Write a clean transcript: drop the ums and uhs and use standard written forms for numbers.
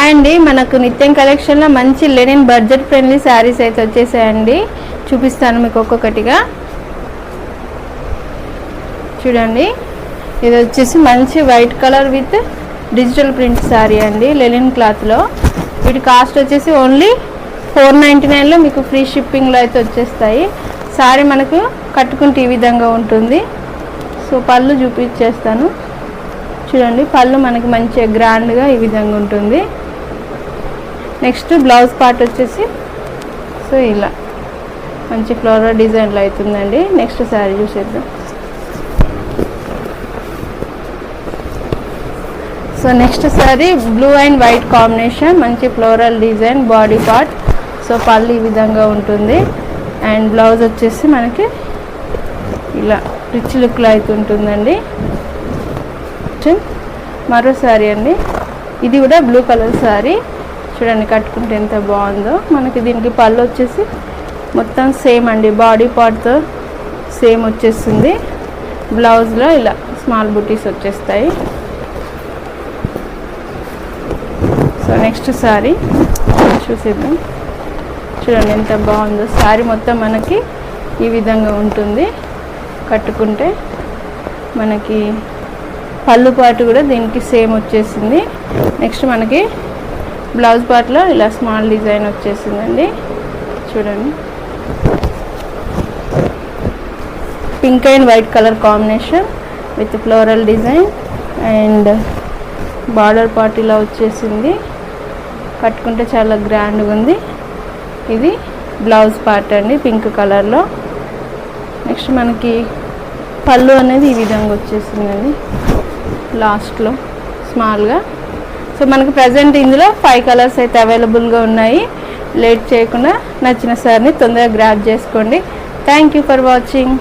Hi అండి, మనకు నిత్యం కలెక్షన్లో మంచి లెనిన్ బడ్జెట్ ఫ్రెండ్లీ శారీస్ అయితే వచ్చేసాయండి. చూపిస్తాను మీకు ఒక్కొక్కటిగా. చూడండి, ఇది వచ్చేసి మంచి white colour with digital print sari అండి, లెనిన్ క్లాత్లో. వీటి కాస్ట్ వచ్చేసి ఓన్లీ 499లో మీకు ఫ్రీ షిప్పింగ్లో అయితే వచ్చేస్తాయి. శారీ మనకు కట్టుకుంటే ఈ విధంగా ఉంటుంది. సో పళ్ళు చూపించేస్తాను. చూడండి, పళ్ళు మనకి మంచిగా గ్రాండ్గా ఈ విధంగా ఉంటుంది. నెక్స్ట్ బ్లౌజ్ పార్ట్ వచ్చేసి సో ఇలా మంచి ఫ్లోరల్ డిజైన్లో అవుతుందండి. నెక్స్ట్ శారీ చూసేద్దాం. So next sari blue and white combination, మంచి floral design body part. So పళ్ళు ఈ విధంగా ఉంటుంది. అండ్ బ్లౌజ్ వచ్చేసి మనకి ఇలా రిచ్ లుక్లో అయితే ఉంటుందండి. మరో శారీ అండి, ఇది కూడా బ్లూ కలర్ శారీ. చూడండి, కట్టుకుంటే ఎంత బాగుందో. మనకి దీనికి పళ్ళు వచ్చేసి మొత్తం సేమ్ అండి, బాడీ పార్ట్తో సేమ్ వచ్చేస్తుంది. బ్లౌజ్లో ఇలా స్మాల్ బుటీస్ వచ్చేస్తాయి. సో నెక్స్ట్ శారీ చూసేద్దాం. చూడండి ఎంత బాగుందో. శారీ మొత్తం మనకి ఈ విధంగా ఉంటుంది. కట్టుకుంటే మనకి పళ్ళు పార్ట్ కూడా దీనికి సేమ్ వచ్చేసింది. నెక్స్ట్ మనకి బ్లౌజ్ పార్ట్లో ఇలా స్మాల్ డిజైన్ వచ్చేసిందండి. చూడండి, pink and white colour combination with floral design and border part ఇలా వచ్చేసింది. కట్టుకుంటే చాలా గ్రాండ్గా ఉంది. ఇది బ్లౌజ్ పార్ట్ అండి, పింక్ కలర్లో. నెక్స్ట్ మనకి పళ్ళు అనేది ఈ విధంగా వచ్చేసిందండి, లాస్ట్లో స్మాల్గా. సో మనకు ప్రజెంట్ ఇందులో 5 కలర్స్ అయితే అవైలబుల్గా ఉన్నాయి. లేట్ చేయకుండా నచ్చిన సార్ని తొందరగా గ్రాబ్ చేసుకోండి. Thank you for watching.